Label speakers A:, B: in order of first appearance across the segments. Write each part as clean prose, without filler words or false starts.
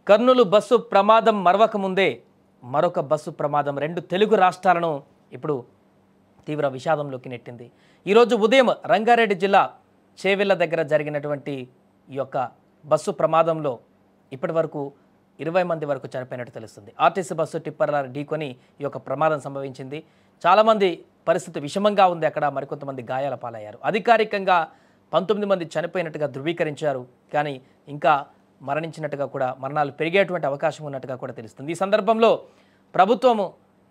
A: Kurnool bus ప్రమాదం మరవక ముందే మరొక బస్సు ప్రమాదం రెండు తెలుగు రాష్ట్రాలను ఇప్పుడు తీవ్ర విషాదంలోకి నెట్టింది. ఈరోజు ఉదయం రంగారెడ్డి జిల్లా చేవెళ్ల దగ్గర జరిగినటువంటి ఈ యొక్క బస్సు ప్రమాదంలో ఇప్పటివరకు 20 మంది వరకు చనిపోయినట్టు తెలుస్తుంది. ఆర్టీసీ బస్సు టిప్పర్ల ఢీకొని ఈ యొక్క ప్రమాదం సంభవించింది. చాలామంది పరిస్థితి విషమంగా ఉంది. అక్కడ మరికొంతమంది గాయాల పాలయ్యారు. అధికారికంగా 19 మంది చనిపోయినట్టుగా ధృవీకరించారు. కానీ ఇంకా మరణించినట్టుగా కూడా మరణాలు పెరిగేటువంటి అవకాశం ఉన్నట్టుగా కూడా తెలుస్తుంది. ఈ సందర్భంలో ప్రభుత్వము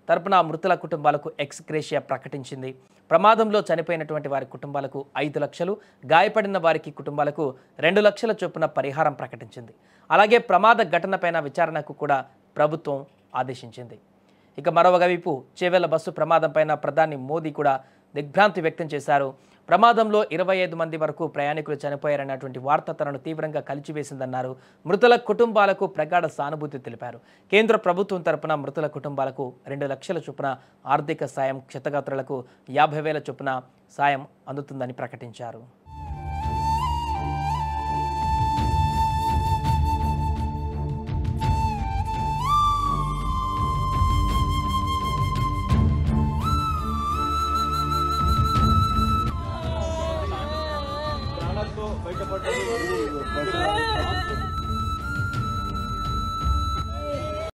A: తరపున మృతుల కుటుంబాలకు ఎక్స్గ్రేషియా ప్రకటించింది. ప్రమాదంలో చనిపోయినటువంటి వారి కుటుంబాలకు 5 లక్షలు, గాయపడిన వారికి కుటుంబాలకు 2 లక్షల చొప్పున పరిహారం ప్రకటించింది. అలాగే ప్రమాద ఘటనపైన విచారణకు కూడా ప్రభుత్వం ఆదేశించింది. ఇక మరోవైపు చేవెళ్ల బస్సు ప్రమాదంపైన ప్రధాని మోదీ కూడా దిగ్భ్రాంతి వ్యక్తం చేశారు. ప్రమాదంలో 25 మంది వరకు ప్రయాణికులు చనిపోయారన్నటువంటి వార్త తనను తీవ్రంగా కలిచివేసిందన్నారు. మృతుల కుటుంబాలకు ప్రగాఢ సానుభూతి తెలిపారు. కేంద్ర ప్రభుత్వం తరపున మృతుల కుటుంబాలకు 2 లక్షల చొప్పున ఆర్థిక సాయం, క్షతగాత్రులకు 50,000 చొప్పున సాయం అందుతుందని ప్రకటించారు.
B: బయటపడ్డారు.